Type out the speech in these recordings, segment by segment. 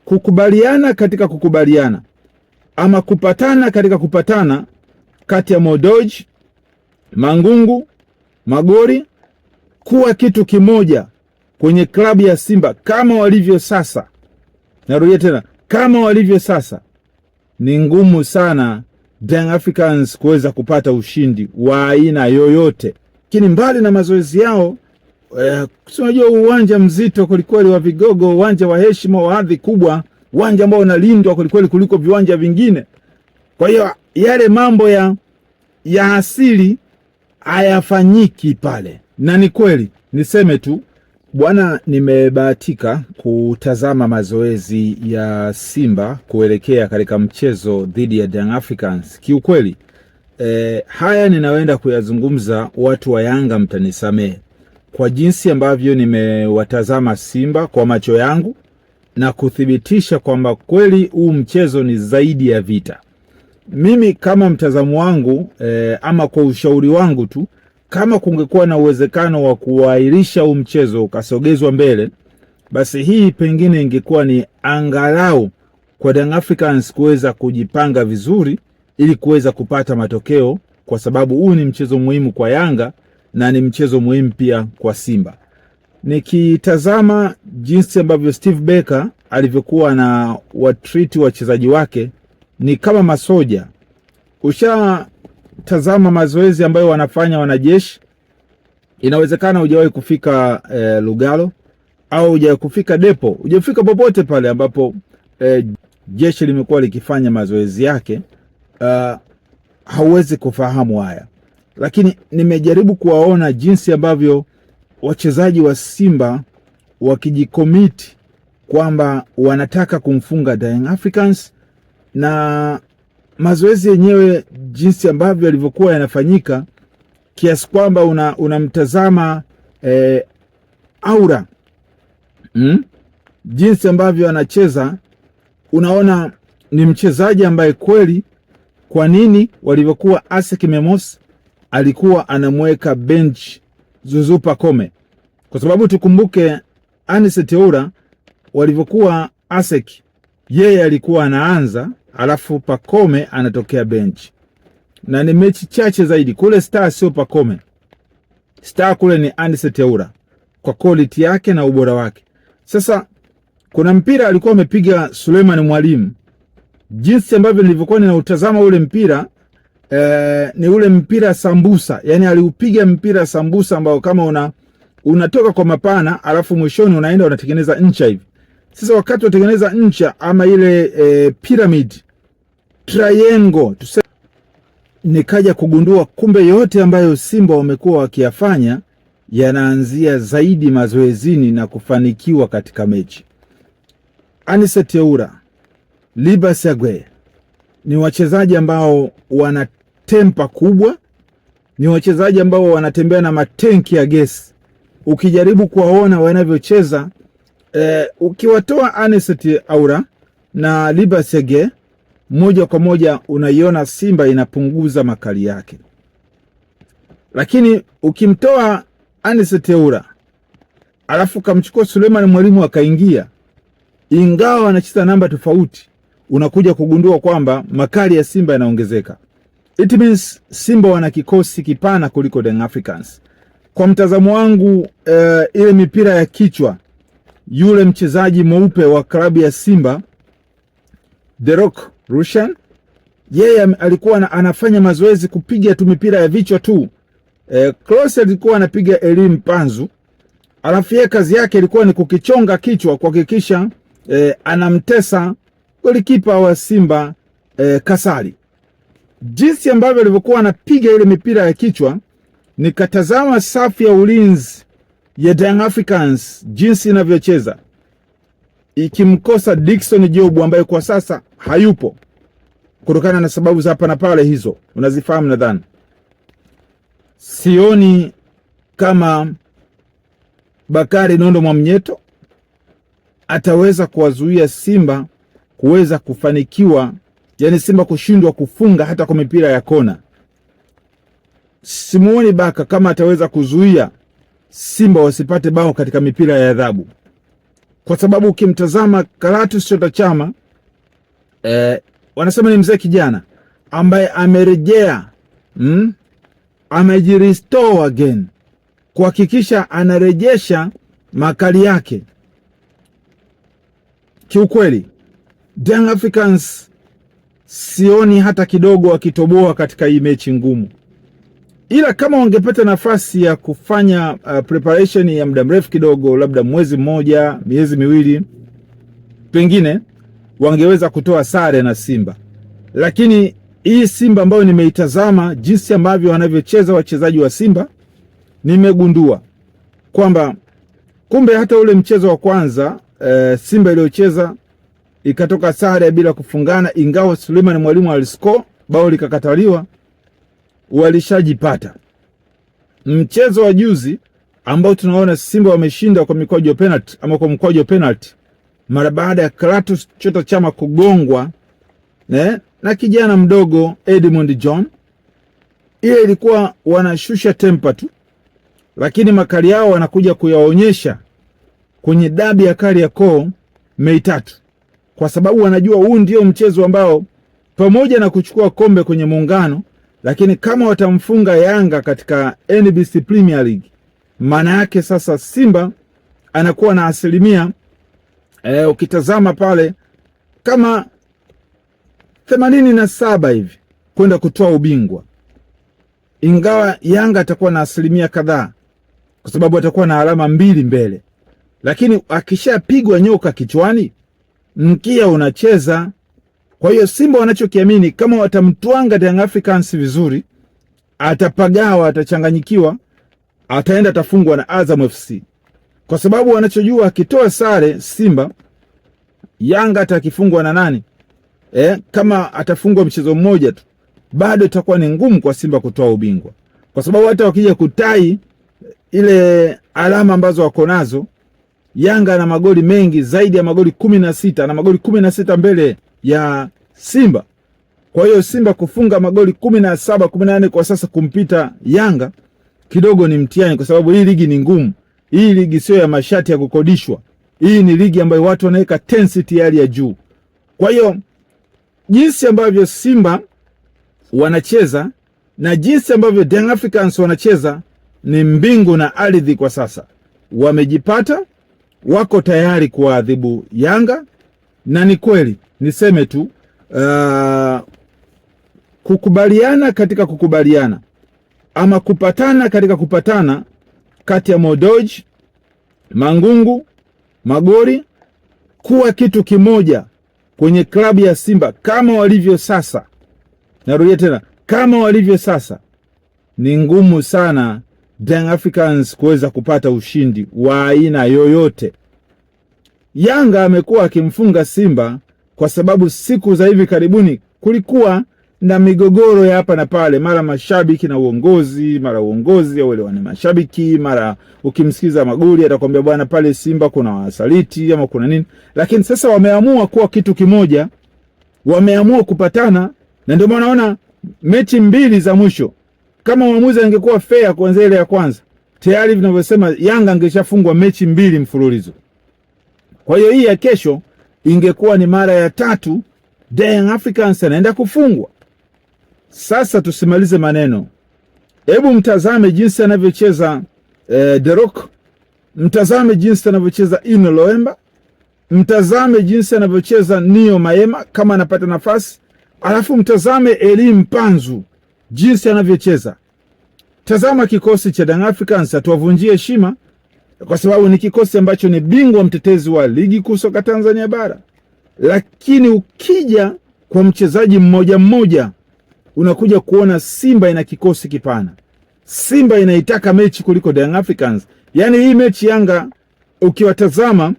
kukubaliana katika kukubaliana ama kupatana katika kupatana kati ya Mo Dewji, Mangungu, Magori kuwa kitu kimoja kwenye klabu ya Simba kama walivyo sasa. Narudia tena, kama walivyo sasa, ni ngumu sana Young Africans kuweza kupata ushindi wa aina yoyote. Lakini mbali na mazoezi yao, unajua uwanja mzito kulikweli wa Vigogo, uwanja wa heshima wa hadhi kubwa, uwanja ambao unalindwa kulikweli kuliko viwanja vingine. Kwa hiyo yale mambo ya asili hayafanyiki pale. Na ni kweli, niseme tu bwana, nimebahatika kutazama mazoezi ya Simba kuelekea katika mchezo dhidi ya Young Africans. Kiukweli haya ninaenda kuyazungumza, watu wa Yanga mtanisamehe, kwa jinsi ambavyo nimewatazama Simba kwa macho yangu na kuthibitisha kwamba kweli huu mchezo ni zaidi ya vita. Mimi kama mtazamo wangu ama kwa ushauri wangu tu, kama kungekuwa na uwezekano wa kuahirisha huu mchezo ukasogezwa mbele, basi hii pengine ingekuwa ni angalau kwa Young Africans kuweza kujipanga vizuri ili kuweza kupata matokeo, kwa sababu huu ni mchezo muhimu kwa Yanga na ni mchezo muhimu pia kwa Simba. Nikitazama jinsi ambavyo Steve Barker alivyokuwa na watreat wachezaji wake ni kama masoja. Tazama mazoezi ambayo wanafanya wanajeshi, inawezekana hujawahi kufika Lugalo au hujawahi kufika Depo, hujafika popote pale ambapo jeshi limekuwa likifanya mazoezi yake, hauwezi kufahamu haya. Lakini nimejaribu kuwaona jinsi ambavyo wachezaji wa Simba wakijikomiti kwamba wanataka kumfunga Young Africans, na mazoezi yenyewe jinsi ambavyo yalivyokuwa yanafanyika, kiasi kwamba unamtazama aura jinsi ambavyo anacheza, unaona ni mchezaji ambaye kweli. Kwa nini walivyokuwa Asec Memos alikuwa anamweka bench Zuzu Pacome? Kwa sababu tukumbuke Anicet Oura walivyokuwa Asec, yeye alikuwa anaanza alafu Pacome anatokea bench. Na ni mechi chache zaidi kule star sio Pacome. Star kule ni Anicet Oura kwa quality yake na ubora wake. Sasa kuna mpira alikuwa amepiga Suleiman Mwalimu, jinsi ambavyo nilivyokuwa ninautazama ule mpira ni ule mpira sambusa. Yani aliupiga mpira sambusa ambao kama unatoka kwa mapana alafu mwishoni unaenda unatengeneza ncha hivi. Sasa wakati unatengeneza ncha ama ile pyramid triangle nikaja kugundua kumbe yote ambayo Simba wamekuwa wakiyafanya yanaanzia zaidi mazoezini na kufanikiwa katika mechi. Anicet Oura, Libas Agwe ni wachezaji ambao wana tempa kubwa, ni wachezaji ambao wanatembea na matenki ya gesi. Ukijaribu kuwaona wanavyocheza, ukiwatoa Anicet Oura na Libas Agwe, moja kwa moja unaiona Simba inapunguza makali yake. Lakini ukimtoa Anicet Oura alafu kamchukua Suleiman Mwalimu akaingia, ingawa anacheza namba tofauti, unakuja kugundua kwamba makali ya Simba yanaongezeka. It means Simba wana kikosi kipana kuliko Young Africans. Kwa mtazamo wangu, ile mipira ya kichwa, yule mchezaji mweupe wa klabu ya Simba, The Rock Rushan, yeye alikuwa anafanya mazoezi kupiga tu mipira ya vichwa tu. Klose alikuwa anapiga elimu panzu, alafu yeye kazi yake ilikuwa ni kukichonga kichwa kuhakikisha anamtesa golikipa wa Simba Kasali. Jinsi ambavyo alivyokuwa anapiga ile mipira ya kichwa, nikatazama safu ya ulinzi ya Young Africans jinsi inavyocheza, ikimkosa Dickson Job ambaye kwa sasa hayupo kutokana na sababu za hapa na pale, hizo unazifahamu nadhani. Sioni kama Bakari Nondo Mwamnyeto ataweza kuwazuia Simba kuweza kufanikiwa, yani Simba kushindwa kufunga hata kwa mipira ya kona. Simuoni Baka kama ataweza kuzuia Simba wasipate bao katika mipira ya adhabu. kwa sababu ukimtazama Clatous Chota Chama wanasema ni mzee kijana ambaye amerejea, amejirestore again, kuhakikisha anarejesha makali yake. Kiukweli Young Africans sioni hata kidogo wakitoboa katika hii mechi ngumu, ila kama wangepata nafasi ya kufanya preparation ya muda mrefu kidogo, labda mwezi mmoja, miezi miwili, pengine wangeweza kutoa sare na Simba. Lakini hii Simba ambayo nimeitazama jinsi ambavyo wanavyocheza wachezaji wa Simba, nimegundua kwamba kumbe hata ule mchezo wa kwanza Simba iliocheza ikatoka sare bila kufungana, ingawa Suleiman Mwalimu aliscore bao likakataliwa, walishajipata. Mchezo wa juzi ambao tunaona Simba wameshinda kwa mikwaju ya penalty ama kwa mkwaju wa penalty, mara baada ya Clatous Chota Chama kugongwa na kijana mdogo Edmund John, ile ilikuwa wanashusha tempa tu, lakini makali yao wanakuja kuyaonyesha kwenye dabi ya Kariakoo Mei 3, kwa sababu wanajua huu ndio mchezo ambao pamoja na kuchukua kombe kwenye muungano, lakini kama watamfunga Yanga katika NBC Premier League, maana yake sasa Simba anakuwa na asilimia ukitazama pale kama 87 hivi kwenda kutoa ubingwa, ingawa Yanga atakuwa na asilimia kadhaa kwa sababu atakuwa na alama 2 mbele. Lakini akishapigwa nyoka kichwani, mkia unacheza. Kwa hiyo Simba wanachokiamini, kama watamtwanga Young Africans vizuri, atapagawa, atachanganyikiwa, ataenda tafungwa na Azam FC. Kwa sababu wanachojua akitoa sare Simba, Yanga atakifungwa na nani? Kama atafungwa mchezo mmoja tu, bado itakuwa ni ngumu kwa Simba kutoa ubingwa. Kwa sababu hata wakija kutai ile alama ambazo wako nazo, Yanga na magoli mengi zaidi ya magoli 16, na magoli 16 mbele ya Simba. Kwa hiyo Simba kufunga magoli 17, 18 kwa sasa kumpita Yanga kidogo ni mtihani, kwa sababu hii ligi ni ngumu. Hii ligi sio ya mashati ya kukodishwa. Hii ni ligi ambayo watu wanaweka intensity hali ya juu. Kwa hiyo jinsi ambavyo Simba wanacheza na jinsi ambavyo Young Africans wanacheza ni mbingu na ardhi kwa sasa. Wamejipata, wako tayari kuadhibu Yanga, na ni kweli niseme tu kukubaliana katika kukubaliana ama kupatana katika kupatana kati ya Modoj, Mangungu, Magori kuwa kitu kimoja kwenye klabu ya Simba kama walivyo sasa. Narudia tena, kama walivyo sasa, ni ngumu sana Young Africans kuweza kupata ushindi wa aina yoyote. Yanga amekuwa akimfunga Simba kwa sababu siku za hivi karibuni kulikuwa na migogoro ya hapa na pale, mara mashabiki na uongozi, mara uongozi au wale wana mashabiki, mara ukimsikiza Magoli atakwambia bwana pale Simba kuna wasaliti ama kuna nini. Lakini sasa wameamua kuwa kitu kimoja, wameamua kupatana, na ndio maana unaona mechi 2 za mwisho, kama mwamuzi angekuwa fair kuanzia ile ya kwanza, tayari vinavyosema Yanga angeshafungwa mechi 2 mfululizo. Kwa hiyo hii ya kesho ingekuwa ni mara ya 3 Young Africans anaenda kufungwa. Sasa tusimalize maneno. Hebu mtazame jinsi anavyocheza The Rock. Mtazame jinsi anavyocheza Ino Loemba. Mtazame jinsi anavyocheza Nio Maema kama anapata nafasi. Alafu mtazame Elim Panzu jinsi anavyocheza. Tazama kikosi cha Young Africans, atuwavunjie heshima kwa sababu ni kikosi ambacho ni bingwa mtetezi wa ligi kuu soka Tanzania bara. Lakini ukija kwa mchezaji mmoja mmoja, unakuja kuona Simba ina kikosi kipana. Simba inaitaka mechi kuliko Young Africans. Yaani hii mechi Yanga ukiwatazama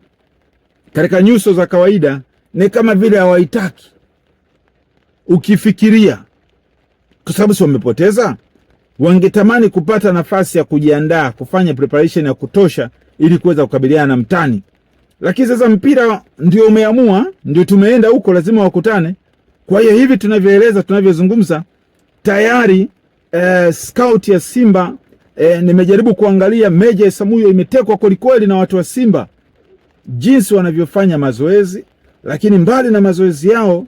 katika nyuso za kawaida ni kama vile hawaitaki. Ukifikiria kwa sababu si wamepoteza, wangetamani kupata nafasi ya kujiandaa, kufanya preparation ya kutosha ili kuweza kukabiliana na mtani. Lakini sasa mpira ndio umeamua, ndio tumeenda huko, lazima wakutane. Kwa hiyo hivi tunavyoeleza, tunavyozungumza, tayari scout ya Simba nimejaribu kuangalia, Meja Samuyo imetekwa kweli kweli na watu wa Simba. jinsi wanavyofanya mazoezi, lakini mbali na mazoezi yao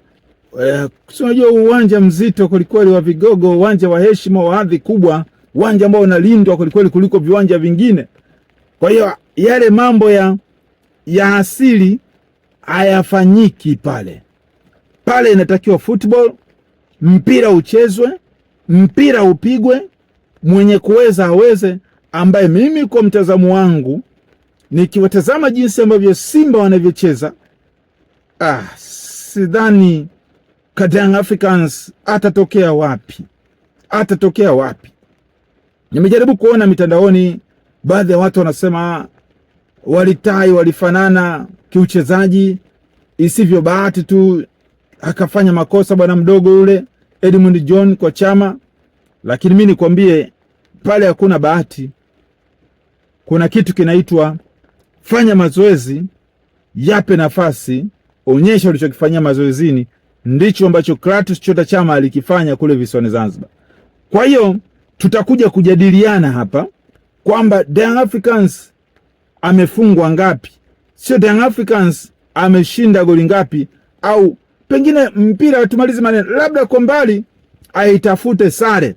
unajua uwanja mzito kwelikweli wa Vigogo, uwanja wa heshima wa hadhi kubwa, uwanja ambao unalindwa kwelikweli kuliko viwanja vingine. Kwa hiyo yale mambo ya asili hayafanyiki pale. Pale inatakiwa football, mpira uchezwe, mpira upigwe, mwenye kuweza aweze, ambaye mimi kwa mtazamo wangu nikiwatazama jinsi ambavyo Simba wanavyocheza, sidhani Young Africans atatokea wapi. Nimejaribu kuona mitandaoni, baadhi ya watu wanasema walifanana kiuchezaji, isivyo bahati tu akafanya makosa bwana mdogo yule Edmund John kwa Chama. Lakini mimi nikwambie, pale hakuna bahati. Kuna kitu kinaitwa fanya mazoezi, yape nafasi, onyesha ulichokifanyia mazoezini. Ndicho ambacho Clatous Chota Chama alikifanya kule visiwani Zanzibar. Kwa hiyo tutakuja kujadiliana hapa kwamba Young Africans amefungwa ngapi, sio Young Africans ameshinda goli ngapi, au pengine mpira tumalize maneno, labda kwa mbali aitafute sare,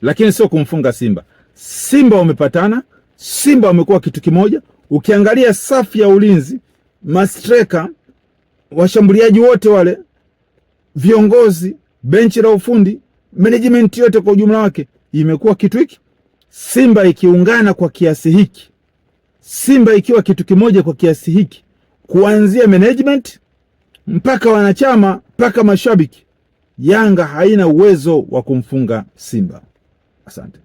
lakini sio kumfunga Simba. Simba wamepatana, Simba wamekuwa kitu kimoja. Ukiangalia safu ya ulinzi, mastreka, washambuliaji wote wale, viongozi, benchi la ufundi, management yote kwa ujumla wake imekuwa kitu hiki. Simba ikiungana kwa kiasi hiki, Simba ikiwa kitu kimoja kwa kiasi hiki, kuanzia management mpaka wanachama mpaka mashabiki, Yanga haina uwezo wa kumfunga Simba. Asante.